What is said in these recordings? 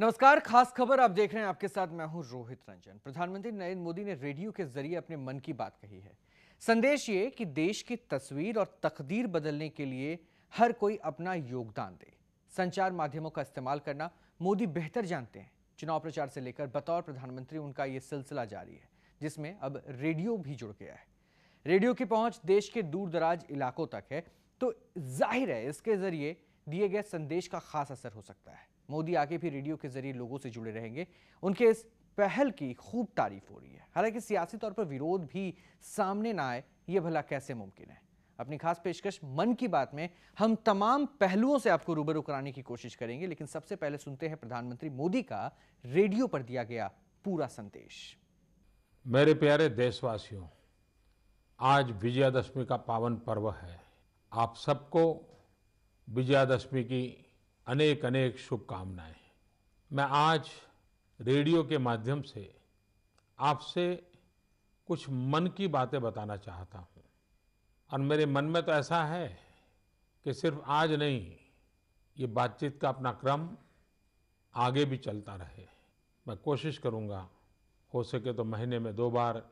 नमस्कार। खास खबर आप देख रहे हैं। आपके साथ मैं हूं रोहित रंजन। प्रधानमंत्री नरेंद्र मोदी ने रेडियो के जरिए अपने मन की बात कही है। संदेश ये कि देश की तस्वीर और तकदीर बदलने के लिए हर कोई अपना योगदान दे। संचार माध्यमों का इस्तेमाल करना मोदी बेहतर जानते हैं। चुनाव प्रचार से लेकर बतौर प्रधानमंत्री उनका ये सिलसिला जारी है, जिसमें अब रेडियो भी जुड़ गया है। रेडियो की पहुंच देश के दूर दराज इलाकों तक है, तो जाहिर है इसके जरिए दिए गए संदेश का खास असर हो सकता है। मोदी आगे भी रेडियो के जरिए लोगों से जुड़े रहेंगे। उनके इस पहल की खूब तारीफ हो रही है। हालांकि सियासी तौर पर विरोध भी सामने ना आए, यह भला कैसे मुमकिन है। अपनी खास पेशकश मन की बात में हम तमाम पहलुओं से आपको रूबरू कराने की कोशिश करेंगे, लेकिन सबसे पहले सुनते हैं प्रधानमंत्री मोदी का रेडियो पर दिया गया पूरा संदेश। मेरे प्यारे देशवासियों, आज विजयादशमी का पावन पर्व है। आप सबको विजयादशमी की अनेक अनेक शुभकामनाएं। मैं आज रेडियो के माध्यम से आपसे कुछ मन की बातें बताना चाहता हूं। और मेरे मन में तो ऐसा है कि सिर्फ आज नहीं, ये बातचीत का अपना क्रम आगे भी चलता रहे। मैं कोशिश करूंगा, हो सके तो महीने में 2 बार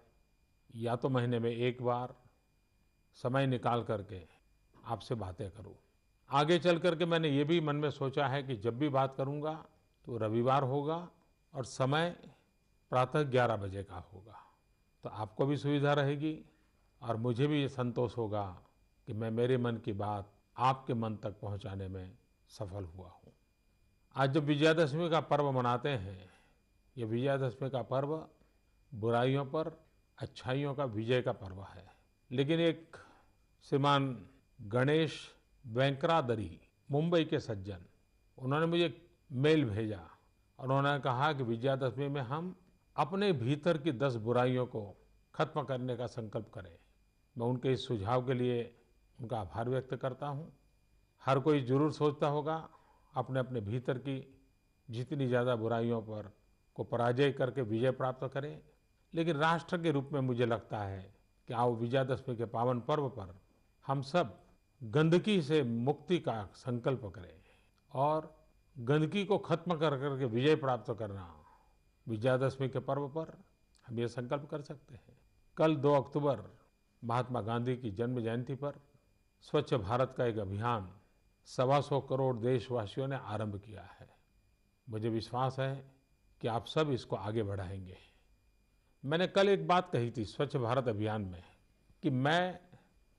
या तो महीने में 1 बार समय निकाल करके आपसे बातें करूं। आगे चल करके मैंने ये भी मन में सोचा है कि जब भी बात करूंगा तो रविवार होगा और समय प्रातः 11 बजे का होगा, तो आपको भी सुविधा रहेगी और मुझे भी ये संतोष होगा कि मैं मेरे मन की बात आपके मन तक पहुंचाने में सफल हुआ हूं। आज जब विजयादशमी का पर्व मनाते हैं, ये विजयादशमी का पर्व बुराइयों पर अच्छाइयों का विजय का पर्व है। लेकिन एक श्रीमान गणेश वेंकरादरी, मुंबई के सज्जन, उन्होंने मुझे मेल भेजा और उन्होंने कहा कि विजयादशमी में हम अपने भीतर की 10 बुराइयों को खत्म करने का संकल्प करें। मैं उनके इस सुझाव के लिए उनका आभार व्यक्त करता हूँ। हर कोई जरूर सोचता होगा अपने अपने भीतर की जितनी ज़्यादा बुराइयों पर को पराजय करके विजय प्राप्त करें। लेकिन राष्ट्र के रूप में मुझे लगता है कि आओ विजयादशमी के पावन पर्व पर हम सब गंदगी से मुक्ति का संकल्प करें और गंदगी को खत्म कर करके विजय प्राप्त करना। विजयादशमी के पर्व पर हम ये संकल्प कर सकते हैं। कल 2 अक्टूबर महात्मा गांधी की जन्म जयंती पर स्वच्छ भारत का एक अभियान 125 करोड़ देशवासियों ने आरंभ किया है। मुझे विश्वास है कि आप सब इसको आगे बढ़ाएंगे। मैंने कल एक बात कही थी स्वच्छ भारत अभियान में कि मैं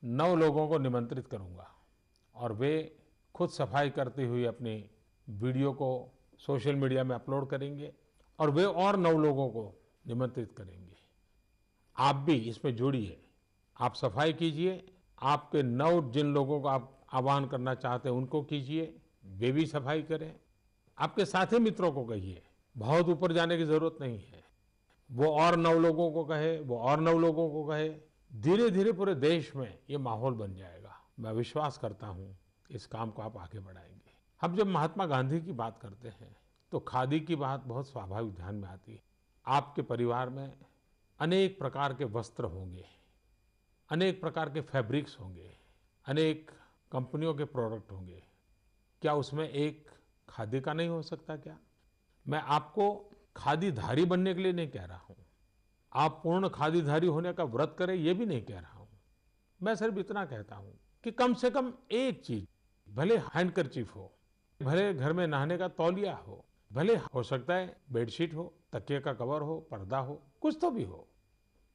9 लोगों को निमंत्रित करूंगा और वे खुद सफाई करती हुई अपनी वीडियो को सोशल मीडिया में अपलोड करेंगे और वे और 9 लोगों को निमंत्रित करेंगे। आप भी इसमें जुड़िए, आप सफाई कीजिए। आपके 9 जिन लोगों को आप आह्वान करना चाहते हैं उनको कीजिए, वे भी सफाई करें। आपके साथी मित्रों को कहिए, बहुत ऊपर जाने की जरूरत नहीं है। वो और 9 लोगों को कहे, वो और 9 लोगों को कहे, धीरे धीरे पूरे देश में ये माहौल बन जाएगा। मैं विश्वास करता हूँ इस काम को आप आगे बढ़ाएंगे। हम जब महात्मा गांधी की बात करते हैं तो खादी की बात बहुत स्वाभाविक ध्यान में आती है। आपके परिवार में अनेक प्रकार के वस्त्र होंगे, अनेक प्रकार के फैब्रिक्स होंगे, अनेक कंपनियों के प्रोडक्ट होंगे। क्या उसमें एक खादी का नहीं हो सकता क्या? मैं आपको खादीधारी बनने के लिए नहीं कह रहा हूं। आप पूर्ण खादीधारी होने का व्रत करें, ये भी नहीं कह रहा हूं। मैं सिर्फ इतना कहता हूं कि कम से कम एक चीज, भले हैंडकरचीफ हो, भले घर में नहाने का तौलिया हो, भले हो सकता है बेडशीट हो, तकिए का कवर हो, पर्दा हो, कुछ तो भी हो।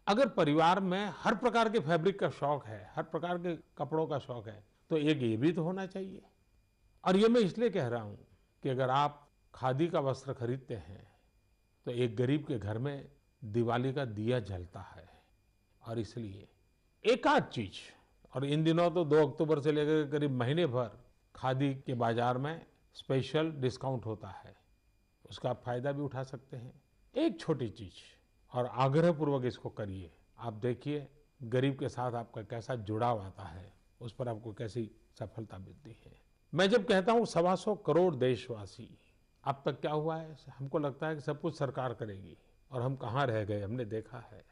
अगर परिवार में हर प्रकार के फैब्रिक का शौक है, हर प्रकार के कपड़ों का शौक है, तो एक ये भी तो होना चाहिए। और ये मैं इसलिए कह रहा हूं कि अगर आप खादी का वस्त्र खरीदते हैं तो एक गरीब के घर में दिवाली का दिया जलता है। और इसलिए एक आध चीज, और इन दिनों तो 2 अक्टूबर से लेकर करीब महीने भर खादी के बाजार में स्पेशल डिस्काउंट होता है, उसका आप फायदा भी उठा सकते हैं। एक छोटी चीज, और आग्रहपूर्वक इसको करिए। आप देखिए गरीब के साथ आपका कैसा जुड़ाव आता है, उस पर आपको कैसी सफलता मिलती है। मैं जब कहता हूं 125 करोड़ देशवासी, अब तक क्या हुआ है, हमको लगता है कि सब कुछ सरकार करेगी और हम कहाँ रह गए। हमने देखा है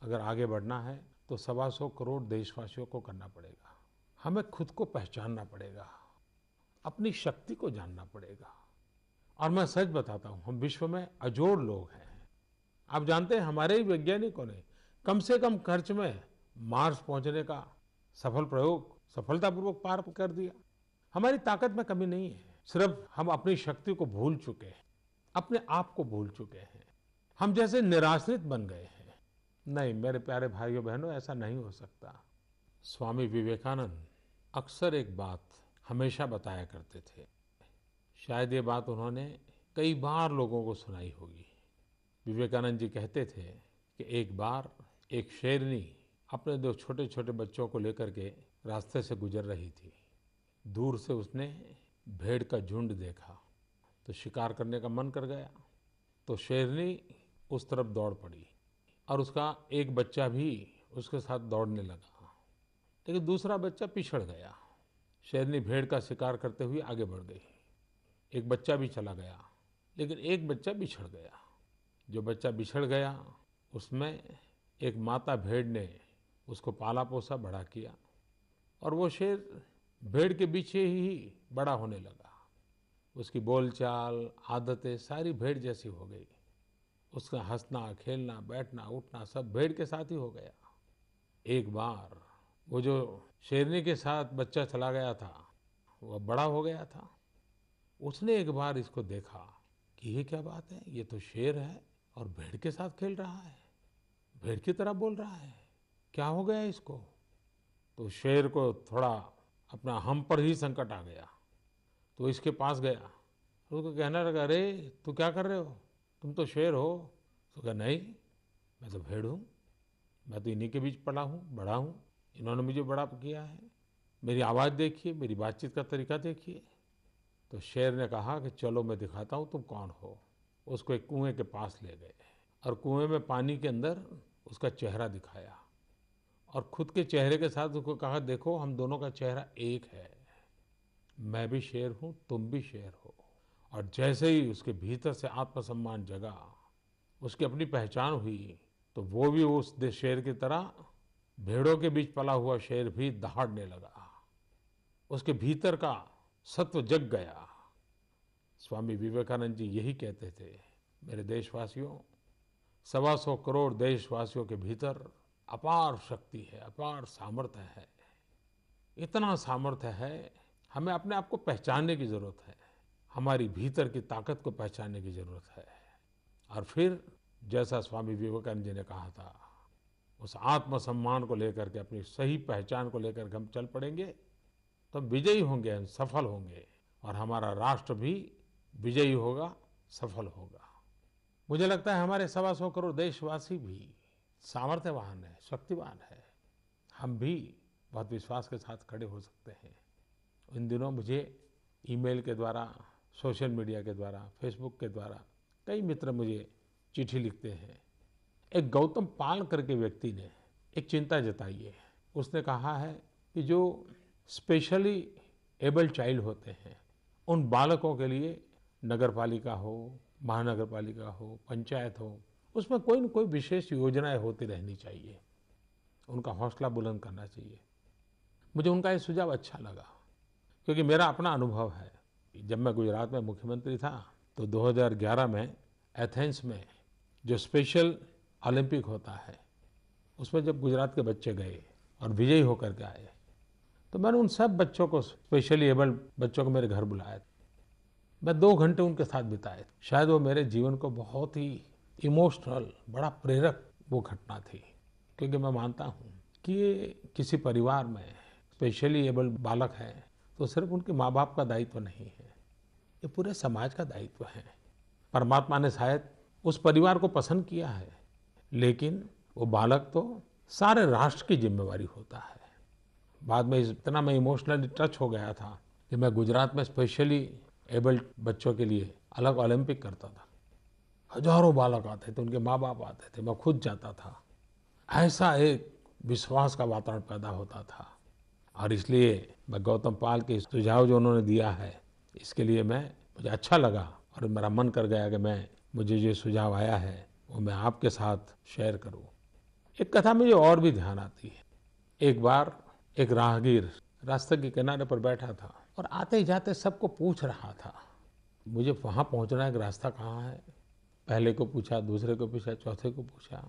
अगर आगे बढ़ना है तो 125 करोड़ देशवासियों को करना पड़ेगा। हमें खुद को पहचानना पड़ेगा, अपनी शक्ति को जानना पड़ेगा और मैं सच बताता हूँ, हम विश्व में अजोड़ लोग हैं। आप जानते हैं, हमारे ही वैज्ञानिकों ने कम से कम खर्च में मार्स पहुंचने का सफल प्रयोग सफलतापूर्वक पार कर दिया। हमारी ताकत में कमी नहीं है, सिर्फ हम अपनी शक्ति को भूल चुके हैं, अपने आप को भूल चुके हैं। हम जैसे निराश्रित बन गए हैं। नहीं मेरे प्यारे भाइयों बहनों, ऐसा नहीं हो सकता। स्वामी विवेकानंद अक्सर एक बात हमेशा बताया करते थे। शायद ये बात उन्होंने कई बार लोगों को सुनाई होगी। विवेकानंद जी कहते थे कि एक बार एक शेरनी अपने दो छोटे छोटे बच्चों को लेकर के रास्ते से गुजर रही थी। दूर से उसने भेड़ का झुंड देखा तो शिकार करने का मन कर गया, तो शेरनी उस तरफ दौड़ पड़ी और उसका एक बच्चा भी उसके साथ दौड़ने लगा, लेकिन दूसरा बच्चा पिछड़ गया। शेरनी भेड़ का शिकार करते हुए आगे बढ़ गई। एक बच्चा भी चला गया, लेकिन एक बच्चा बिछड़ गया। जो बच्चा बिछड़ गया उसमें एक माता भेड़ ने उसको पाला पोसा बड़ा किया और वो शेर भेड़ के पीछे ही बड़ा होने लगा। उसकी बोलचाल, आदतें सारी भेड़ जैसी हो गई। उसका हंसना, खेलना, बैठना, उठना सब भेड़ के साथ ही हो गया। एक बार वो जो शेरनी के साथ बच्चा चला गया था, वह बड़ा हो गया था। उसने एक बार इसको देखा कि ये क्या बात है, ये तो शेर है और भेड़ के साथ खेल रहा है, भेड़ की तरह बोल रहा है, क्या हो गया इसको। तो शेर को थोड़ा अपना हम पर ही संकट आ गया, तो इसके पास गया, उसको कहने लगा, अरे तू क्या कर रहे हो, तुम तो शेर हो। तो कहा, नहीं मैं तो भेड़ हूँ, मैं तो इन्हीं के बीच पला हूँ, बड़ा हूँ, इन्होंने मुझे बड़ा किया है, मेरी आवाज़ देखिए, मेरी बातचीत का तरीका देखिए। तो शेर ने कहा कि चलो मैं दिखाता हूँ तुम कौन हो। उसको एक कुएं के पास ले गए और कुएं में पानी के अंदर उसका चेहरा दिखाया और खुद के चेहरे के साथ उसको कहा, देखो हम दोनों का चेहरा एक है, मैं भी शेर हूँ, तुम भी शेर हो। और जैसे ही उसके भीतर से आत्मसम्मान जगा, उसकी अपनी पहचान हुई, तो वो भी उस शेर की तरह भेड़ों के बीच पला हुआ शेर भी दहाड़ने लगा। उसके भीतर का सत्व जग गया। स्वामी विवेकानंद जी यही कहते थे, मेरे देशवासियों, 125 करोड़ देशवासियों के भीतर अपार शक्ति है, अपार सामर्थ्य है। इतना सामर्थ्य है, हमें अपने आप को पहचानने की जरूरत है, हमारी भीतर की ताकत को पहचानने की जरूरत है। और फिर जैसा स्वामी विवेकानंद जी ने कहा था, उस आत्मसम्मान को लेकर के, अपनी सही पहचान को लेकर के हम चल पड़ेंगे तो हम विजयी होंगे, हम सफल होंगे और हमारा राष्ट्र भी विजयी होगा, सफल होगा। मुझे लगता है हमारे 125 करोड़ देशवासी भी सामर्थ्यवान है, शक्तिवान है। हम भी बहुत विश्वास के साथ खड़े हो सकते हैं। इन दिनों मुझे ईमेल के द्वारा, सोशल मीडिया के द्वारा, फेसबुक के द्वारा कई मित्र मुझे चिट्ठी लिखते हैं। एक गौतम पाल करके व्यक्ति ने एक चिंता जताई है। उसने कहा है कि जो स्पेशली एबल्ड चाइल्ड होते हैं, उन बालकों के लिए नगर पालिका हो, महानगर पालिका हो, पंचायत हो, उसमें कोई न कोई विशेष योजनाएं होती रहनी चाहिए, उनका हौसला बुलंद करना चाहिए। मुझे उनका ये सुझाव अच्छा लगा, क्योंकि मेरा अपना अनुभव है। जब मैं गुजरात में मुख्यमंत्री था तो 2011 में एथेंस में जो स्पेशल ओलंपिक होता है, उसमें जब गुजरात के बच्चे गए और विजयी होकर के आए, तो मैंने उन सब बच्चों को, स्पेशली एबल्ड बच्चों को मेरे घर बुलाया। मैं 2 घंटे उनके साथ बिताए। शायद वो मेरे जीवन को बहुत ही इमोशनल, बड़ा प्रेरक वो घटना थी, क्योंकि मैं मानता हूँ कि ये किसी परिवार में स्पेशली एबल्ड बालक है तो सिर्फ उनके माँ बाप का दायित्व नहीं है, ये पूरे समाज का दायित्व है। परमात्मा ने शायद उस परिवार को पसंद किया है, लेकिन वो बालक तो सारे राष्ट्र की जिम्मेवारी होता है। बाद में इतना मैं इमोशनली टच हो गया था कि मैं गुजरात में स्पेशली एबल्ड बच्चों के लिए अलग ओलंपिक करता था। हजारों बालक आते थे, उनके माँ बाप आते थे, मैं खुद जाता था। ऐसा एक विश्वास का वातावरण पैदा होता था। और इसलिए मैं गौतम पाल के सुझाव जो उन्होंने दिया है, इसके लिए मुझे अच्छा लगा और मेरा मन कर गया कि मुझे जो सुझाव आया है वो मैं आपके साथ शेयर करूं। एक कथा मुझे और भी ध्यान आती है। एक बार एक राहगीर रास्ते के किनारे पर बैठा था और आते जाते सबको पूछ रहा था मुझे वहाँ पहुँचना है कि रास्ता कहाँ है। पहले को पूछा, दूसरे को पूछा, चौथे को पूछा,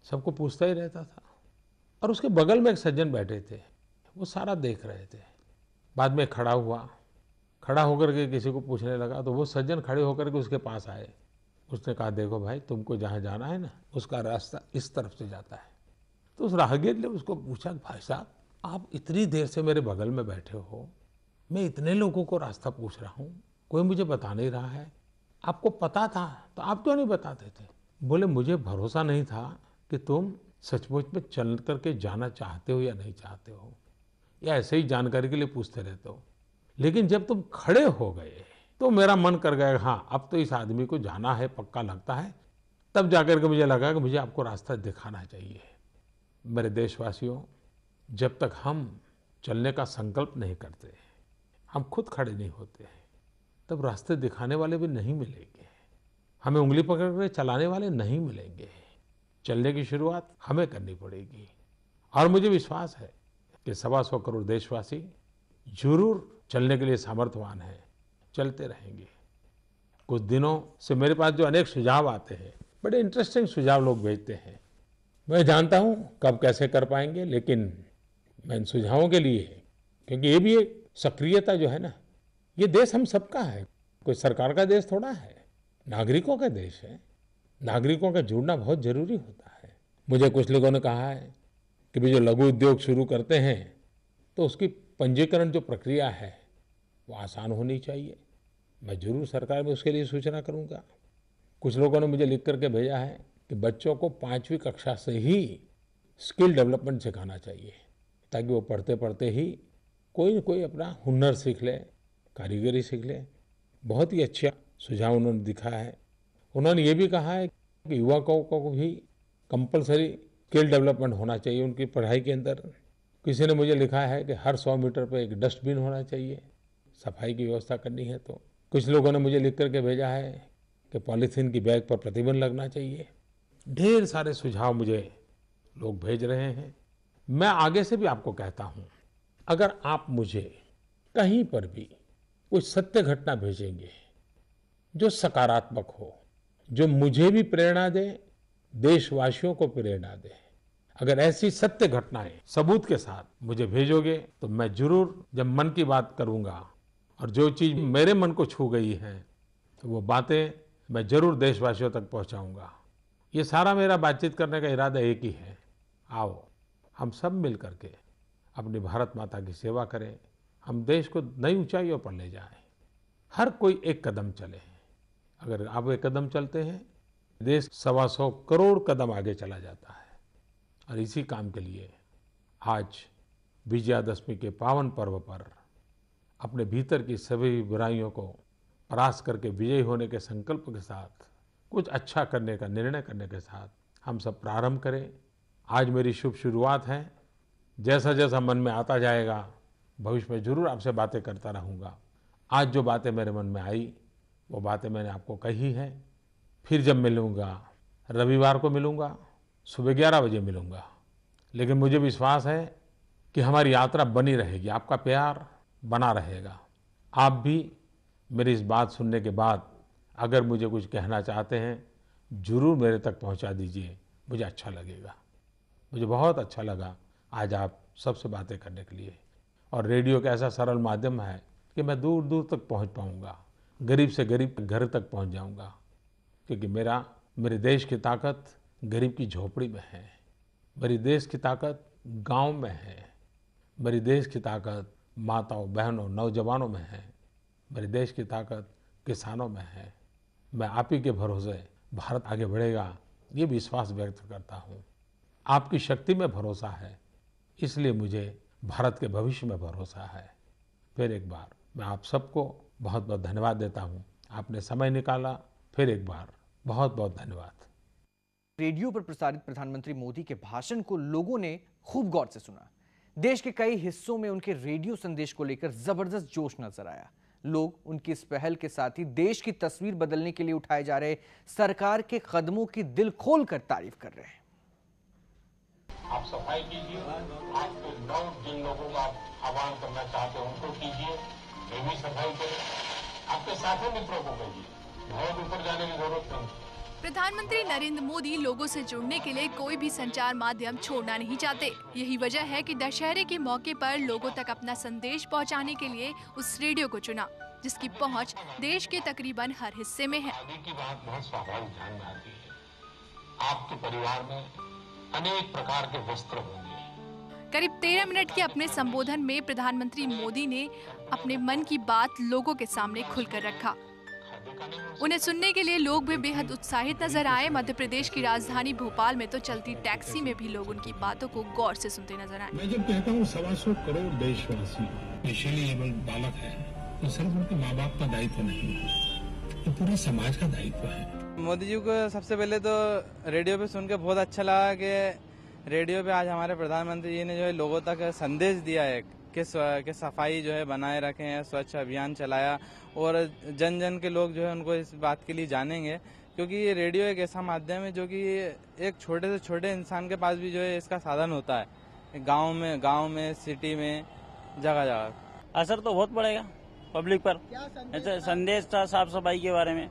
सबको पूछता ही रहता था। और उसके बगल में एक सज्जन बैठे थे, वो सारा देख रहे थे। बाद में खड़ा हुआ, खड़ा होकर के किसी को पूछने लगा तो वो सज्जन खड़े होकर के उसके पास आए। उसने कहा, देखो भाई, तुमको जहाँ जाना है ना, उसका रास्ता इस तरफ से जाता है। तो उस राहगीर ने उसको पूछा, भाई साहब, आप इतनी देर से मेरे बगल में बैठे हो, मैं इतने लोगों को रास्ता पूछ रहा हूँ, कोई मुझे बता नहीं रहा है, आपको पता था तो आप क्यों नहीं बताते थे? बोले, मुझे भरोसा नहीं था कि तुम सचमुच में चल करके जाना चाहते हो या नहीं चाहते हो, या ऐसे ही जानकारी के लिए पूछते रहते हो। लेकिन जब तुम खड़े हो गए तो मेरा मन कर गया, हाँ अब तो इस आदमी को जाना है, पक्का लगता है। तब जाकर के मुझे लगा कि मुझे आपको रास्ता दिखाना चाहिए। मेरे देशवासियों, जब तक हम चलने का संकल्प नहीं करते, हम खुद खड़े नहीं होते, तब रास्ते दिखाने वाले भी नहीं मिलेंगे, हमें उंगली पकड़ कर चलाने वाले नहीं मिलेंगे। चलने की शुरुआत हमें करनी पड़ेगी। और मुझे विश्वास है कि 125 करोड़ देशवासी जरूर चलने के लिए सामर्थ्यवान हैं, चलते रहेंगे। कुछ दिनों से मेरे पास जो अनेक सुझाव आते हैं, बड़े इंटरेस्टिंग सुझाव लोग भेजते हैं। मैं जानता हूं कब कैसे कर पाएंगे, लेकिन मैं इन सुझावों के लिए, क्योंकि ये भी एक सक्रियता जो है ना, ये देश हम सबका है, कोई सरकार का देश थोड़ा है, नागरिकों का देश है। नागरिकों का जुड़ना बहुत जरूरी होता है। मुझे कुछ लोगों ने कहा है कि भी जो लघु उद्योग शुरू करते हैं तो उसकी पंजीकरण जो प्रक्रिया है वो आसान होनी चाहिए। मैं जरूर सरकार में उसके लिए सूचना करूंगा। कुछ लोगों ने मुझे लिख करके भेजा है कि बच्चों को 5वीं कक्षा से ही स्किल डेवलपमेंट सिखाना चाहिए, ताकि वो पढ़ते पढ़ते ही कोई न कोई अपना हुनर सीख ले, कारीगरी सीख ले। बहुत ही अच्छा सुझाव उन्होंने दिखा है। उन्होंने ये भी कहा है कि युवकों को भी कंपलसरी स्किल डेवलपमेंट होना चाहिए उनकी पढ़ाई के अंदर। किसी ने मुझे लिखा है कि हर 100 मीटर पर एक डस्टबिन होना चाहिए, सफाई की व्यवस्था करनी है तो। कुछ लोगों ने मुझे लिख करके भेजा है कि पॉलीथीन की बैग पर प्रतिबंध लगना चाहिए। ढेर सारे सुझाव मुझे लोग भेज रहे हैं। मैं आगे से भी आपको कहता हूं, अगर आप मुझे कहीं पर भी कोई सत्य घटना भेजेंगे जो सकारात्मक हो, जो मुझे भी प्रेरणा दे, देशवासियों को प्रेरणा दे, अगर ऐसी सत्य घटनाएं सबूत के साथ मुझे भेजोगे तो मैं जरूर, जब मन की बात करूंगा और जो चीज मेरे मन को छू गई है, तो वो बातें मैं जरूर देशवासियों तक पहुंचाऊंगा। ये सारा मेरा बातचीत करने का इरादा एक ही है, आओ हम सब मिल करके अपनी भारत माता की सेवा करें, हम देश को नई ऊंचाइयों पर ले जाएं। हर कोई एक कदम चले। अगर आप एक कदम चलते हैं, देश 125 करोड़ कदम आगे चला जाता है। और इसी काम के लिए आज विजयादशमी के पावन पर्व पर अपने भीतर की सभी बुराइयों को परास्त करके विजयी होने के संकल्प के साथ, कुछ अच्छा करने का निर्णय करने के साथ हम सब प्रारंभ करें। आज मेरी शुभ शुरुआत है। जैसा जैसा मन में आता जाएगा, भविष्य में जरूर आपसे बातें करता रहूँगा। आज जो बातें मेरे मन में आई, वो बातें मैंने आपको कही है। फिर जब मिलूँगा, रविवार को मिलूँगा, सुबह 11 बजे मिलूँगा। लेकिन मुझे विश्वास है कि हमारी यात्रा बनी रहेगी, आपका प्यार बना रहेगा। आप भी मेरी इस बात सुनने के बाद अगर मुझे कुछ कहना चाहते हैं, जरूर मेरे तक पहुंचा दीजिए, मुझे अच्छा लगेगा। मुझे बहुत अच्छा लगा आज आप सबसे बातें करने के लिए। और रेडियो का ऐसा सरल माध्यम है कि मैं दूर दूर तक पहुंच पाऊंगा, गरीब से गरीब के घर तक पहुंच जाऊंगा। क्योंकि मेरे देश की ताकत गरीब की झोपड़ी में है, मेरी देश की ताकत गांव में है, मेरी देश की ताकत माताओं, बहनों, नौजवानों में है, मेरे देश की ताकत किसानों में है। मैं आप ही के भरोसे भारत आगे बढ़ेगा, ये विश्वास व्यक्त करता हूँ। आपकी शक्ति में भरोसा है, इसलिए मुझे भारत के भविष्य में भरोसा है। फिर एक बार मैं आप सबको बहुत बहुत धन्यवाद देता हूँ। आपने समय निकाला, फिर एक बार बहुत बहुत धन्यवाद। रेडियो पर प्रसारित प्रधानमंत्री मोदी के भाषण को लोगों ने खूब गौर से सुना। देश के कई हिस्सों में उनके रेडियो संदेश को लेकर जबरदस्त जोश नजर आया। लोग उनकी इस पहल के साथ ही देश की तस्वीर बदलने के लिए उठाए जा रहे सरकार के कदमों की दिल खोलकर तारीफ कर रहे हैं। आप सफाई कीजिए, आपके जिन लोगों का आह्वान करना चाहते हैं उनको कीजिए, वे भी सफाई करें। आपके साथी मित्रों को कहिए, बहुत ऊपर जाने की जरूरत नहीं। प्रधानमंत्री नरेंद्र मोदी लोगों से जुड़ने के लिए कोई भी संचार माध्यम छोड़ना नहीं चाहते। यही वजह है कि दशहरे के मौके पर लोगों तक अपना संदेश पहुंचाने के लिए उस रेडियो को चुना, जिसकी पहुंच देश के तकरीबन हर हिस्से में है। शादी की बात बहुत स्वाभाविक ध्यान में आती है। आपके परिवार में अनेक प्रकार के वस्त्र होंगे। करीब 13 मिनट के अपने संबोधन में प्रधानमंत्री मोदी ने अपने मन की बात लोगों के सामने खुलकर रखा। उन्हें सुनने के लिए लोग भी बेहद उत्साहित नजर आए। मध्य प्रदेश की राजधानी भोपाल में तो चलती टैक्सी में भी लोग उनकी बातों को गौर से सुनते नजर आए। मैं जब कहता हूँ 125 करोड़ देशवासी स्पेशली एबल बालक है, तो सिर्फ उनके माँ बाप का दायित्व नहीं, ये पूरे समाज का दायित्व है। मोदी जी को सबसे पहले तो रेडियो पे सुन के बहुत अच्छा लगा कि रेडियो पे आज हमारे प्रधानमंत्री जी ने जो है लोगों तक संदेश दिया है कि सफाई जो है बनाए रखे हैं, स्वच्छ अभियान चलाया और जन जन के लोग जो है उनको इस बात के लिए जानेंगे, क्योंकि ये रेडियो एक ऐसा माध्यम है जो कि एक छोटे से छोटे इंसान के पास भी जो है इसका साधन होता है। गांव में सिटी में जगह जगह असर तो बहुत पड़ेगा पब्लिक पर। ऐसा संदेश था साफ सफाई के बारे में,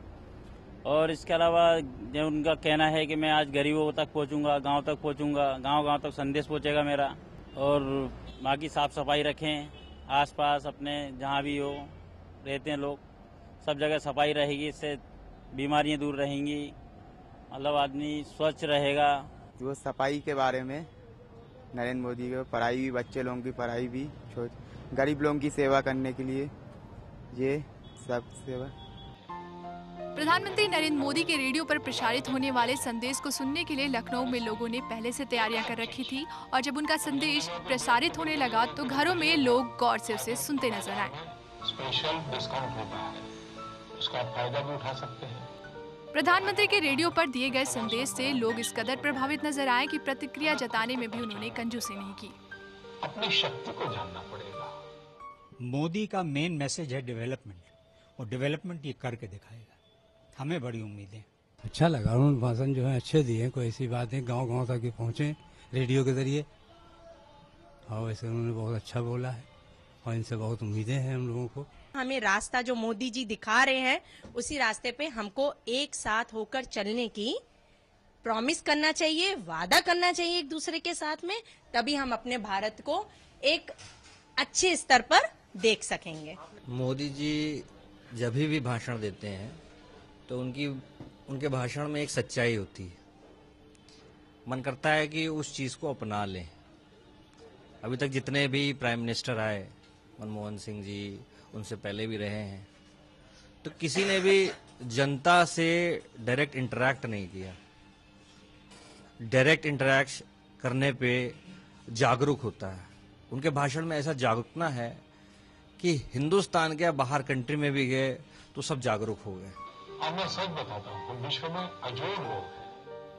और इसके अलावा जो उनका कहना है कि मैं आज गरीबों तक पहुंचूंगा, गांव तक पहुंचूंगा, गांव तक संदेश पहुंचेगा मेरा। और बाकी साफ सफाई रखें, आसपास अपने जहां भी हो रहते हैं लोग, सब जगह सफाई रहेगी, इससे बीमारियां दूर रहेंगी, मतलब आदमी स्वच्छ रहेगा। जो सफाई के बारे में नरेंद्र मोदी को, पढ़ाई भी, बच्चे लोगों की पढ़ाई भी, गरीब लोगों की सेवा करने के लिए ये सब सेवा। प्रधानमंत्री नरेंद्र मोदी के रेडियो पर प्रसारित होने वाले संदेश को सुनने के लिए लखनऊ में लोगों ने पहले से तैयारियां कर रखी थी, और जब उनका संदेश प्रसारित होने लगा तो घरों में लोग गौर से उसे सुनते नजर आए। स्पेशल डिस्काउंट होता है, उसका आप फायदा भी उठा सकते हैं। प्रधानमंत्री के रेडियो पर दिए गए संदेश से लोग इस कदर प्रभावित नजर आए कि प्रतिक्रिया जताने में भी उन्होंने कंजूसी नहीं की। अपनी शक्ति को जानना पड़ेगा। मोदी का मेन मैसेज है डेवलपमेंट, और डेवलपमेंट ये करके दिखाएगा। हमें बड़ी उम्मीदें। अच्छा लगा, उन्होंने भाषण जो है अच्छे दिए, कोई ऐसी बात है गांव तक पहुंचे रेडियो के जरिए, और वैसे उन्होंने बहुत अच्छा बोला है, और इनसे बहुत उम्मीदें हैं हम लोगों को। हमें रास्ता जो मोदी जी दिखा रहे हैं, उसी रास्ते पे हमको एक साथ होकर चलने की प्रॉमिस करना चाहिए, वादा करना चाहिए एक दूसरे के साथ में, तभी हम अपने भारत को एक अच्छे स्तर पर देख सकेंगे। मोदी जी जब भी भाषण देते हैं तो उनके भाषण में एक सच्चाई होती है। मन करता है कि उस चीज को अपना लें। अभी तक जितने भी प्राइम मिनिस्टर आए, मनमोहन सिंह जी, उनसे पहले भी रहे हैं, तो किसी ने भी जनता से डायरेक्ट इंटरैक्ट नहीं किया। डायरेक्ट इंटरैक्ट करने पे जागरूक होता है। उनके भाषण में ऐसा जागरूकता है कि हिंदुस्तान के बाहर कंट्री में भी गए तो सब जागरूक हो गए। और मैं सच बताता हूँ, हम विश्व में अजोड़ लोग हैं।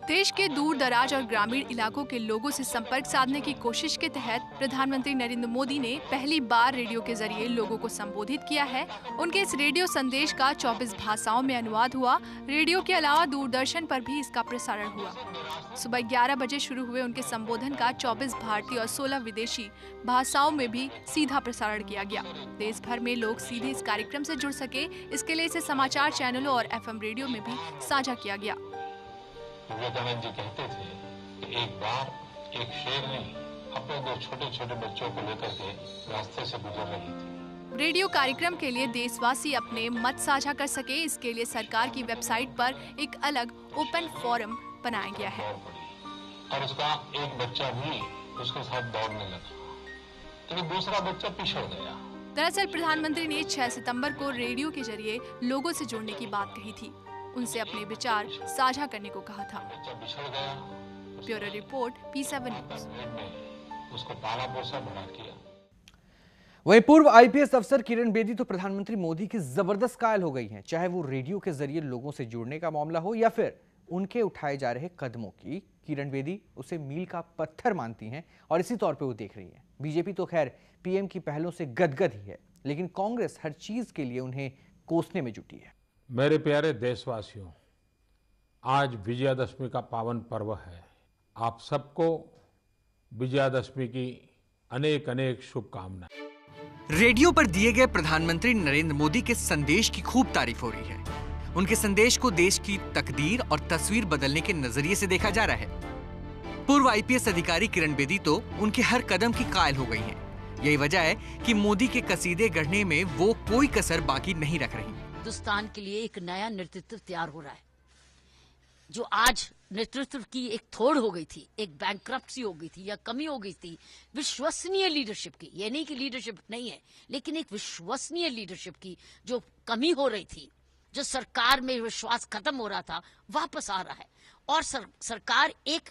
देश के दूर दराज और ग्रामीण इलाकों के लोगों से संपर्क साधने की कोशिश के तहत प्रधानमंत्री नरेंद्र मोदी ने पहली बार रेडियो के जरिए लोगों को संबोधित किया है। उनके इस रेडियो संदेश का 24 भाषाओं में अनुवाद हुआ। रेडियो के अलावा दूरदर्शन पर भी इसका प्रसारण हुआ। सुबह 11 बजे शुरू हुए उनके संबोधन का 24 भारतीय और 16 विदेशी भाषाओं में भी सीधा प्रसारण किया गया। देश भर में लोग सीधे इस कार्यक्रम से जुड़ सके, इसके लिए इसे समाचार चैनलों और FM रेडियो में भी साझा किया गया। विवेकानंद जी कहते थे कि एक बार एक शेरनी अपने 2 छोटे छोटे बच्चों को लेकर के रास्ते से गुजर रही थी। रेडियो कार्यक्रम के लिए देशवासी अपने मत साझा कर सके, इसके लिए सरकार की वेबसाइट पर एक अलग ओपन फोरम बनाया गया है। और उसका एक बच्चा भी उसके साथ दौड़ने लगा, लेकिन दूसरा बच्चा पिछड़ गया। दरअसल प्रधानमंत्री ने 6 सितंबर को रेडियो के जरिए लोगों से जुड़ने की बात कही थी, उनसे अपने विचार साझा करने को कहा था। Bureau report, P7 news. उसको पाला पोसा बड़ा किया। वहीं पूर्व IPS अफसर किरण बेदी तो प्रधानमंत्री मोदी की जबरदस्त कायल हो गई हैं, चाहे वो रेडियो के जरिए लोगों से जुड़ने का मामला हो या फिर उनके उठाए जा रहे कदमों की। किरण बेदी उसे मील का पत्थर मानती हैं और इसी तौर पे वो देख रही हैं। बीजेपी तो खैर PM की पहलों से गदगद ही है, लेकिन कांग्रेस हर चीज के लिए उन्हें कोसने में जुटी है। मेरे प्यारे देशवासियों, आज विजयादशमी का पावन पर्व है। आप सबको विजयादशमी की अनेक अनेक शुभकामनाएं। रेडियो पर दिए गए प्रधानमंत्री नरेंद्र मोदी के संदेश की खूब तारीफ हो रही है। उनके संदेश को देश की तकदीर और तस्वीर बदलने के नजरिए से देखा जा रहा है। पूर्व आईपीएस अधिकारी किरण बेदी तो उनके हर कदम की कायल हो गई हैं। यही वजह है कि मोदी के कसीदे गढ़ने में वो कोई कसर बाकी नहीं रख रही। हिंदुस्तान के लिए एक नया नेतृत्व तैयार हो रहा है, जो आज नेतृत्व की एक थोड़ हो गई थी, एक बैंकक्रप्सी हो गई थी या कमी हो गई थी विश्वसनीय लीडरशिप की। ये नहीं कि लीडरशिप नहीं है, लेकिन एक विश्वसनीय लीडरशिप की जो कमी हो रही थी, जो सरकार में विश्वास खत्म हो रहा था, वापस आ रहा है। और सरकार एक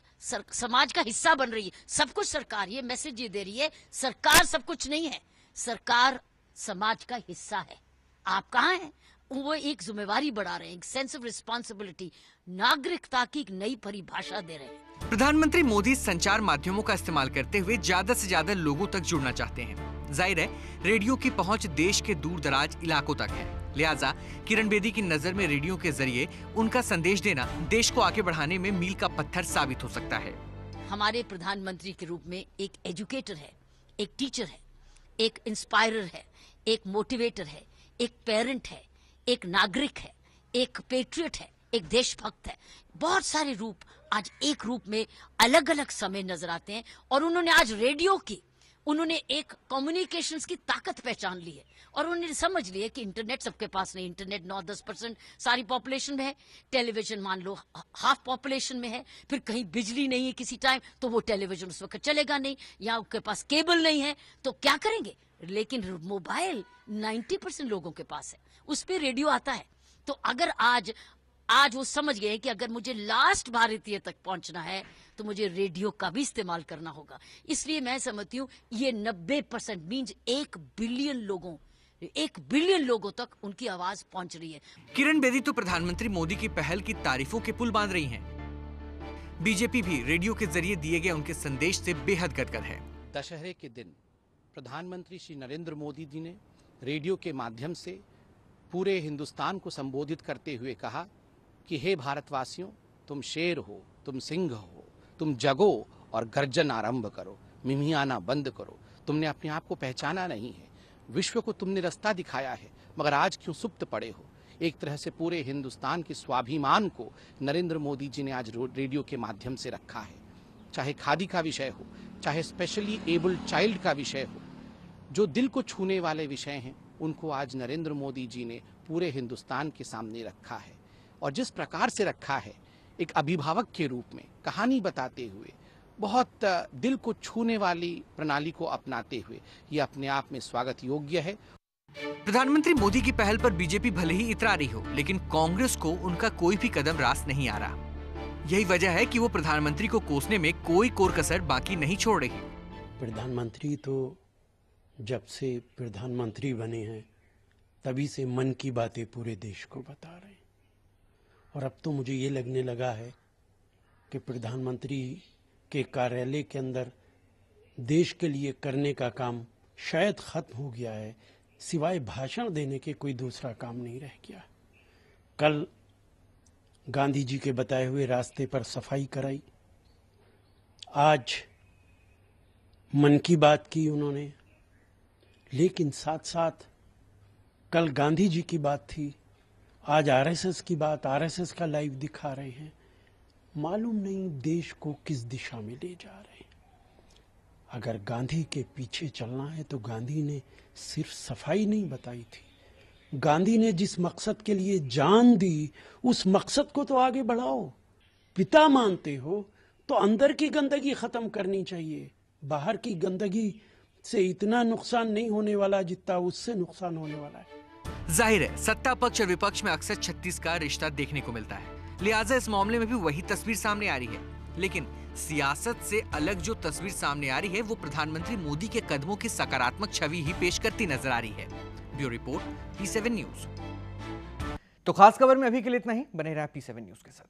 समाज का हिस्सा बन रही है। सब कुछ सरकार ये मैसेज ये दे रही है, सरकार सब कुछ नहीं है, सरकार समाज का हिस्सा है। आप कहाँ हैं? वो एक जिम्मेवारी बढ़ा रहे हैं, एक सेंस ऑफ रिस्पॉन्सिबिलिटी, नागरिकता की एक नई परिभाषा दे रहे हैं। प्रधानमंत्री मोदी संचार माध्यमों का इस्तेमाल करते हुए ज्यादा से ज्यादा लोगों तक जुड़ना चाहते हैं। जाहिर है रेडियो की पहुंच देश के दूर दराज इलाकों तक है, लिहाजा किरण बेदी की नजर में रेडियो के जरिए उनका संदेश देना देश को आगे बढ़ाने में मील का पत्थर साबित हो सकता है। हमारे प्रधानमंत्री के रूप में एक एजुकेटर है, एक टीचर है, एक इंस्पायरर है, एक मोटिवेटर है, एक पेरेंट है, एक नागरिक है, एक पेट्रियट है, एक देशभक्त है। बहुत सारे रूप आज एक रूप में अलग अलग समय नजर आते हैं। और उन्होंने आज रेडियो की, उन्होंने एक कम्युनिकेशंस की ताकत पहचान ली है और उन्होंने समझ लिया कि इंटरनेट सबके पास नहीं, इंटरनेट 9-10% सारी पॉपुलेशन में है, टेलीविजन मान लो हाफ पॉपुलेशन में है, फिर कहीं बिजली नहीं है किसी टाइम तो वो टेलीविजन उस वक्त चलेगा नहीं, या उनके पास केबल नहीं है तो क्या करेंगे। लेकिन मोबाइल 90% लोगों के पास है, उस पर रेडियो आता है। तो अगर आज वो समझ गए कि अगर मुझे लास्ट भारतीय तक पहुंचना है तो मुझे रेडियो का भी इस्तेमाल करना होगा। इसलिए मैं समझती हूँ ये 90% मीन्स 1 बिलियन लोगों तक उनकी आवाज पहुंच रही है। किरण बेदी तो प्रधानमंत्री मोदी की पहल की तारीफों के पुल बांध रही हैं। बीजेपी भी रेडियो के जरिए दिए गए उनके संदेश से बेहद गदगद है। दशहरे के दिन प्रधानमंत्री श्री नरेंद्र मोदी जी ने रेडियो के माध्यम से पूरे हिंदुस्तान को संबोधित करते हुए कहा कि हे भारतवासियों, तुम शेर हो, तुम सिंह हो, तुम जगो और गर्जन आरंभ करो, मिमियाना बंद करो। तुमने अपने आप को पहचाना नहीं है, विश्व को तुमने रास्ता दिखाया है, मगर आज क्यों सुप्त पड़े हो। एक तरह से पूरे हिंदुस्तान के स्वाभिमान को नरेंद्र मोदी जी ने आज रेडियो के माध्यम से रखा है। चाहे खादी का विषय हो, चाहे स्पेशली एबल्ड चाइल्ड का विषय हो, जो दिल को छूने वाले विषय हैं, उनको आज नरेंद्र मोदी जी ने पूरे हिंदुस्तान के सामने रखा है। और जिस प्रकार से रखा है, एक अभिभावक के रूप में कहानी बताते हुए, बहुत दिल को छूने वाली प्रणाली को अपनाते हुए, ये अपने आप में स्वागत योग्य है। प्रधानमंत्री मोदी की पहल पर बीजेपी भले ही इतरा रही हो, लेकिन कांग्रेस को उनका कोई भी कदम रास नहीं आ रहा। यही वजह है कि वो प्रधानमंत्री को कोसने में कोई कोर कसर बाकी नहीं छोड़ रही। प्रधानमंत्री तो जब से प्रधानमंत्री बने हैं तभी से मन की बातें पूरे देश को बता रहे हैं। और अब तो मुझे ये लगने लगा है कि प्रधानमंत्री के कार्यालय के अंदर देश के लिए करने का काम शायद खत्म हो गया है, सिवाय भाषण देने के कोई दूसरा काम नहीं रह गया। कल गांधी जी के बताए हुए रास्ते पर सफाई कराई, आज मन की बात की उन्होंने, लेकिन साथ साथ कल गांधी जी की बात थी, आज आरएसएस की बात, आरएसएस का लाइव दिखा रहे हैं। मालूम नहीं देश को किस दिशा में ले जा रहे हैं। अगर गांधी के पीछे चलना है तो गांधी ने सिर्फ सफाई नहीं बताई थी, गांधी ने जिस मकसद के लिए जान दी उस मकसद को तो आगे बढ़ाओ। पिता मानते हो तो अंदर की गंदगी खत्म करनी चाहिए। बाहर की गंदगी से इतना नुकसान नहीं होने वाला जितना उससे नुकसान होने वाला है। जाहिर है सत्ता पक्ष और विपक्ष में अक्सर 36 का रिश्ता देखने को मिलता है, लिहाजा इस मामले में भी वही तस्वीर सामने आ रही है। लेकिन सियासत से अलग जो तस्वीर सामने आ रही है वो प्रधानमंत्री मोदी के कदमों की सकारात्मक छवि ही पेश करती नजर आ रही है। Bureau report, P7 news. तो खास खबर में अभी के लिए इतना ही। बने रहा P7 न्यूज के साथ।